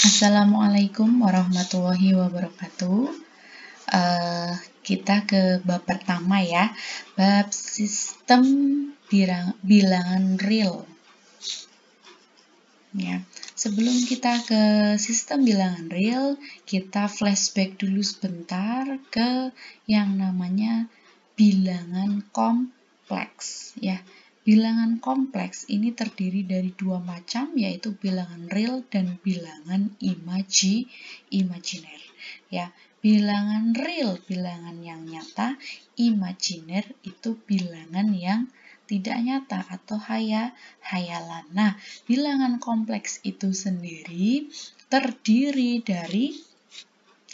Assalamualaikum warahmatullahi wabarakatuh. Kita ke bab pertama ya, bab sistem bilangan real. Ya, sebelum kita ke sistem bilangan real, kita flashback dulu sebentar ke yang namanya bilangan kompleks ya. Bilangan kompleks ini terdiri dari dua macam, yaitu bilangan real dan bilangan imajiner. Ya, bilangan real bilangan yang nyata, imajiner itu bilangan yang tidak nyata atau hayalan. Nah, bilangan kompleks itu sendiri terdiri dari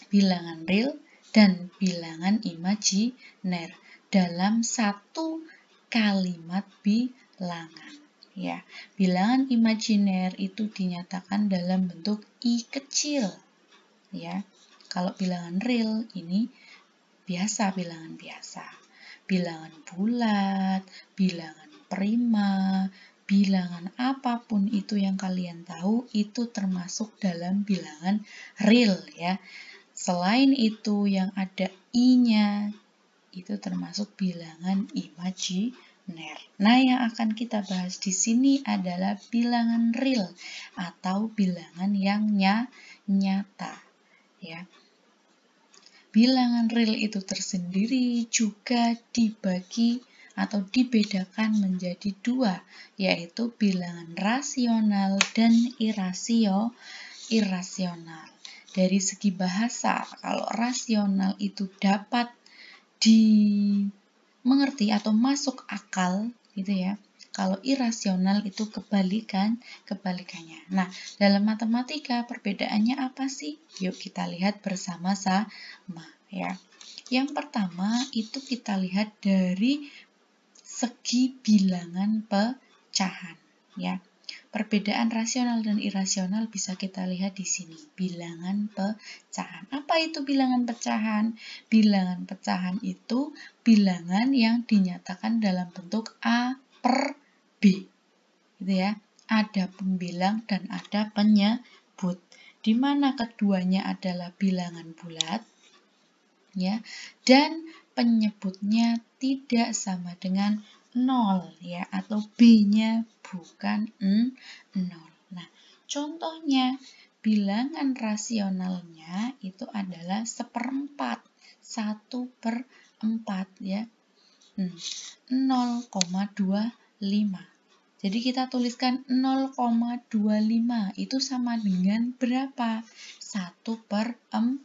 bilangan real dan bilangan imajiner dalam satu kalimat bilangan. Ya, bilangan imajiner itu dinyatakan dalam bentuk i kecil. Ya, kalau bilangan real ini biasa, bilangan biasa. Bilangan bulat, bilangan prima, bilangan apapun itu yang kalian tahu itu termasuk dalam bilangan real ya. Selain itu yang ada i-nya itu termasuk bilangan imajiner. Nah, yang akan kita bahas di sini adalah bilangan real atau bilangan yang nyata ya. Bilangan real itu tersendiri juga dibagi atau dibedakan menjadi dua, yaitu bilangan rasional dan irasional. Dari segi bahasa, kalau rasional itu dapat dimengerti atau masuk akal gitu ya. Kalau irasional itu kebalikannya. Nah, dalam matematika perbedaannya apa sih? Yuk kita lihat bersama-sama ya. Yang pertama itu kita lihat dari segi bilangan pecahan ya. Perbedaan rasional dan irasional bisa kita lihat di sini. Bilangan pecahan. Apa itu bilangan pecahan? Bilangan pecahan itu bilangan yang dinyatakan dalam bentuk A per B. Gitu ya. Ada pembilang dan ada penyebut. Di mana keduanya adalah bilangan bulat ya. Dan penyebutnya tidak sama dengan 0 ya, atau B-nya bukan 0. Nah, contohnya bilangan rasionalnya itu adalah 1/4, 1/4 ya. 0,25. Jadi kita tuliskan 0,25 itu sama dengan berapa? 1/4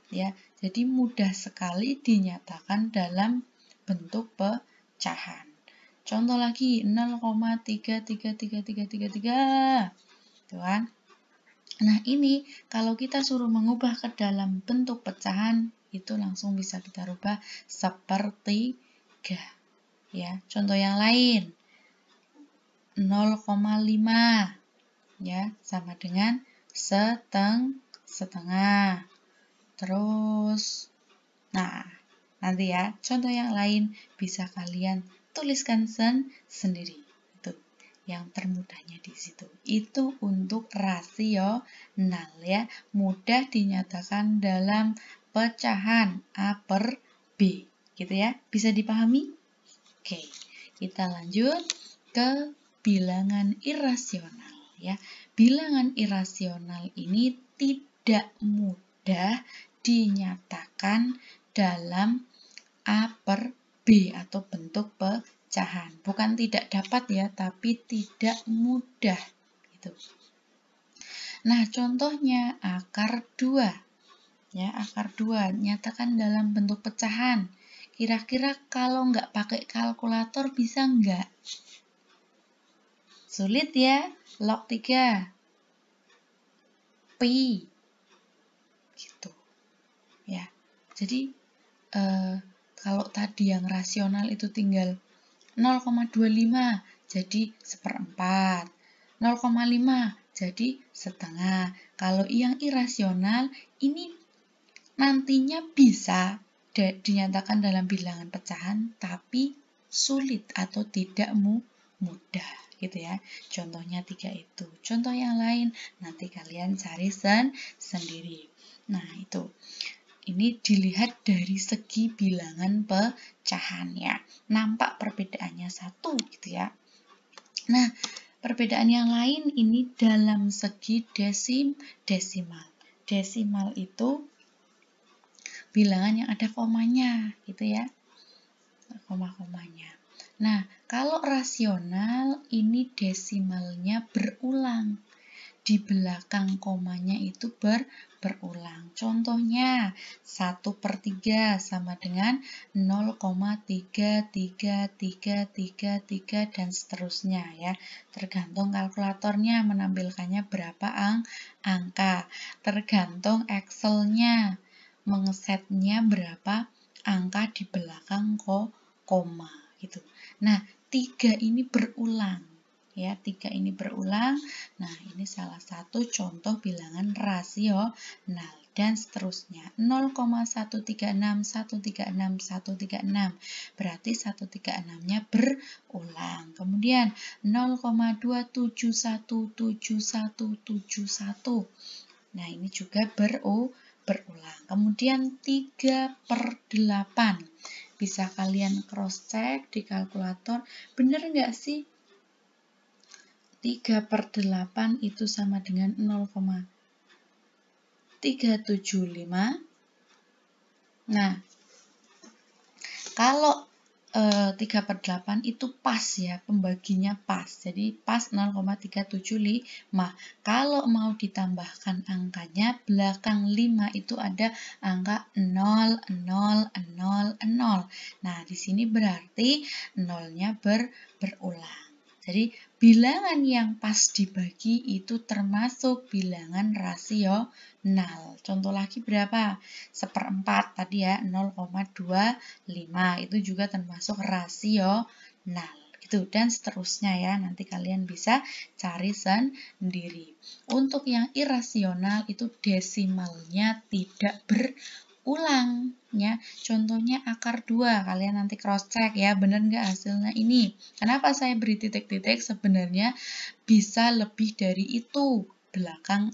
ya. Jadi mudah sekali dinyatakan dalam bentuk pecahan. Contoh lagi 0,33333. Tuh kan? Nah, ini kalau kita suruh mengubah ke dalam bentuk pecahan itu langsung bisa kita rubah sepertiga. Ya, contoh yang lain. 0,5 ya, sama dengan setengah. Terus, nah, nanti ya, contoh yang lain bisa kalian tuliskan sendiri. Itu yang termudahnya di situ. Itu untuk rasional ya, mudah dinyatakan dalam pecahan A per B. Gitu ya, bisa dipahami? Oke, kita lanjut ke bilangan irasional ya. Bilangan irasional ini tidak mudah dinyatakan dalam A per B atau bentuk pecahan. Bukan tidak dapat ya, tapi tidak mudah gitu. Nah, contohnya akar 2. Ya, akar 2 nyatakan dalam bentuk pecahan. Kira-kira kalau nggak pakai kalkulator bisa nggak? Sulit ya, log 3. Pi. Gitu. Ya. Jadi kalau tadi yang rasional itu tinggal 0,25 jadi 1/4. 0,5 jadi setengah. Kalau yang irasional ini nantinya bisa dinyatakan dalam bilangan pecahan tapi sulit atau tidak mudah gitu ya. Contohnya 3 itu. Contoh yang lain nanti kalian cari sendiri. Nah, itu. Ini dilihat dari segi bilangan pecahan ya. Nampak perbedaannya 1 gitu ya. Nah, perbedaan yang lain ini dalam segi desimal. Desimal itu bilangan yang ada komanya gitu ya. Koma-komanya. Nah, kalau rasional ini desimalnya berulang. Di belakang komanya itu berulang. Contohnya 1/3 sama dengan 0,3333 dan seterusnya ya. Tergantung kalkulatornya menampilkannya berapa angka. Tergantung Excelnya mengesetnya berapa angka di belakang koma gitu. Nah, 3 ini berulang. Ya, 3 ini berulang. Nah, ini salah satu contoh bilangan rasional dan seterusnya. 0,136, 136, 136. Berarti 136-nya berulang. Kemudian 0,2717171. Nah, ini juga berulang. Kemudian 3/8. Bisa kalian cross check di kalkulator, benar nggak sih? 3/8 itu sama dengan 0,375. Nah, kalau 3/8 itu pas ya, pembaginya pas. Jadi pas 0,375. Kalau mau ditambahkan angkanya, belakang 5 itu ada angka 0, 0, 0, 0. Nah, di sini berarti 0-nya berulang. Jadi, bilangan yang pas dibagi itu termasuk bilangan rasional. Contoh lagi berapa? 1/4 tadi ya, 0,25. Itu juga termasuk rasional. Gitu, dan seterusnya ya. Nanti kalian bisa cari sendiri. Untuk yang irasional itu desimalnya tidak berulang ya. Contohnya akar 2, kalian nanti cross check ya, benar nggak hasilnya ini. Kenapa saya beri titik-titik? Sebenarnya bisa lebih dari itu. Belakang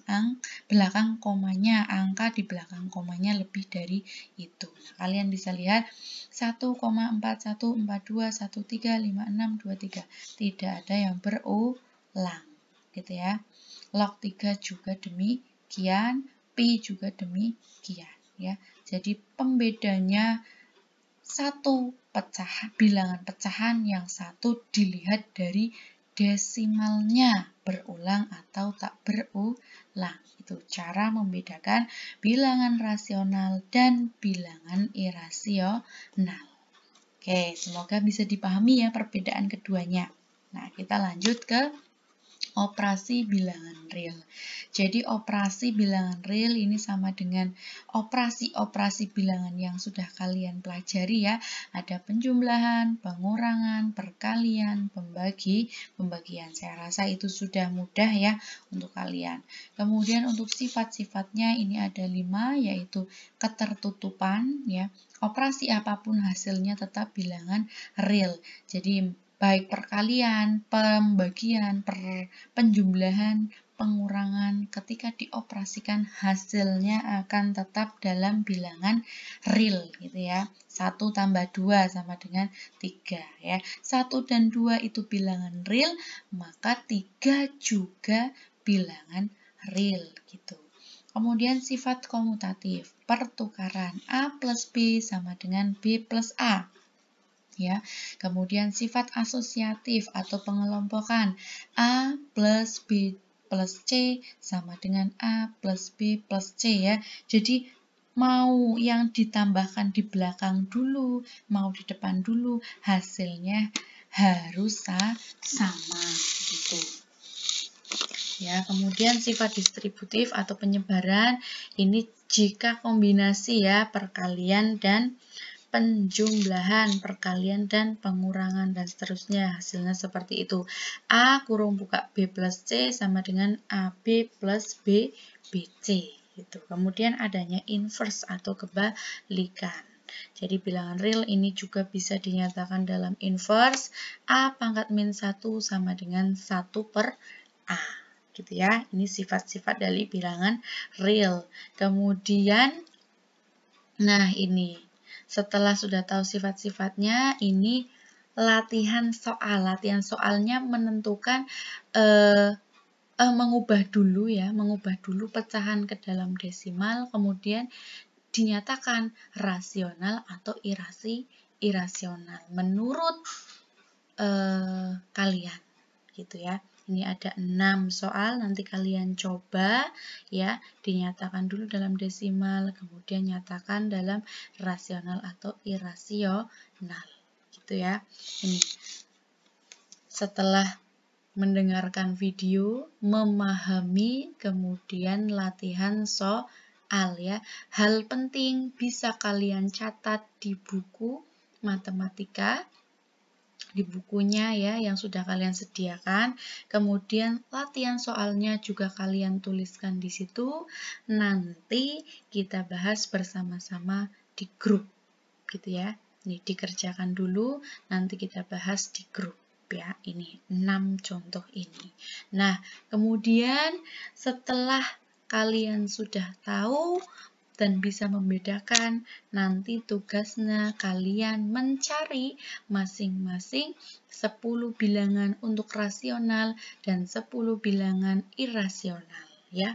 komanya, angka di belakang komanya lebih dari itu. Nah, kalian bisa lihat 1,4142135623. Tidak ada yang berulang gitu ya. Log 3 juga demikian, pi juga demikian ya. Jadi pembedanya satu bilangan pecahan, yang satu dilihat dari desimalnya berulang atau tak berulang. Itu cara membedakan bilangan rasional dan bilangan irasional. Oke, semoga bisa dipahami ya perbedaan keduanya. Nah, kita lanjut ke operasi bilangan real. Jadi operasi bilangan real ini sama dengan operasi-operasi bilangan yang sudah kalian pelajari ya. Ada penjumlahan, pengurangan, perkalian, pembagian. Saya rasa itu sudah mudah ya untuk kalian. Kemudian untuk sifat-sifatnya ini ada 5, yaitu ketertutupan ya. Operasi apapun hasilnya tetap bilangan real. Jadi baik perkalian, pembagian, penjumlahan, pengurangan, ketika dioperasikan hasilnya akan tetap dalam bilangan real gitu ya. 1 tambah 2 sama dengan 3 ya. 1 dan 2 itu bilangan real, maka 3 juga bilangan real gitu. Kemudian sifat komutatif, pertukaran A plus B sama dengan B plus A. Ya, kemudian sifat asosiatif atau pengelompokan A plus B plus C sama dengan A plus B plus C ya. Jadi mau yang ditambahkan di belakang dulu, mau di depan dulu, hasilnya harus sama gitu. Ya, kemudian sifat distributif atau penyebaran ini jika kombinasi ya, perkalian dan penjumlahan, perkalian dan pengurangan dan seterusnya, hasilnya seperti itu. A kurung buka B plus C sama dengan AB plus B BC gitu. Kemudian adanya inverse atau kebalikan. Jadi bilangan real ini juga bisa dinyatakan dalam inverse. A pangkat min 1 sama dengan 1 per A. Gitu ya. Ini sifat-sifat dari bilangan real. Kemudian, nah ini. Setelah sudah tahu sifat-sifatnya, ini latihan soal. Latihan soalnya menentukan mengubah dulu pecahan ke dalam desimal, kemudian dinyatakan rasional atau irasional menurut kalian, gitu ya. Ini ada 6 soal, nanti kalian coba ya, dinyatakan dulu dalam desimal, kemudian nyatakan dalam rasional atau irasional, gitu ya. Ini setelah mendengarkan video, memahami, kemudian latihan soal ya. Hal penting bisa kalian catat di buku matematika, di bukunya ya yang sudah kalian sediakan. Kemudian latihan soalnya juga kalian tuliskan di situ. Nanti kita bahas bersama-sama di grup gitu ya. Ini dikerjakan dulu, nanti kita bahas di grup. Ya, ini 6 contoh ini. Nah, kemudian setelah kalian sudah tahu dan bisa membedakan, nanti tugasnya kalian mencari masing-masing 10 bilangan untuk rasional dan 10 bilangan irasional ya.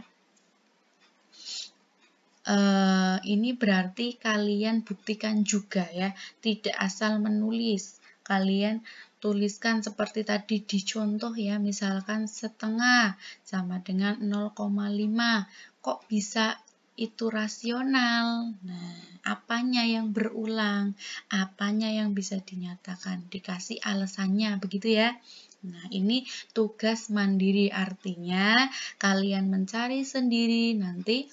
Ini berarti kalian buktikan juga ya, tidak asal menulis. Kalian tuliskan seperti tadi di contoh ya, misalkan setengah sama dengan 0,5. Kok bisa itu rasional? Nah, apanya yang berulang? Apanya yang bisa dinyatakan? Dikasih alasannya, begitu ya. Nah, ini tugas mandiri, artinya kalian mencari sendiri, nanti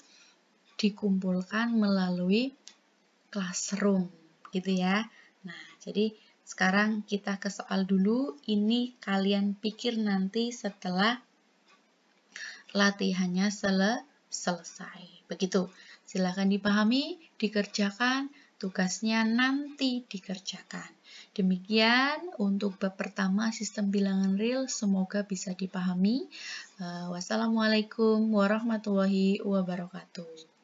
dikumpulkan melalui classroom gitu ya. Nah, jadi sekarang kita ke soal dulu. Ini kalian pikir nanti setelah latihannya selesai. Begitu. Silakan dipahami, dikerjakan, tugasnya nanti dikerjakan. Demikian untuk bab pertama sistem bilangan real, semoga bisa dipahami. Wassalamualaikum warahmatullahi wabarakatuh.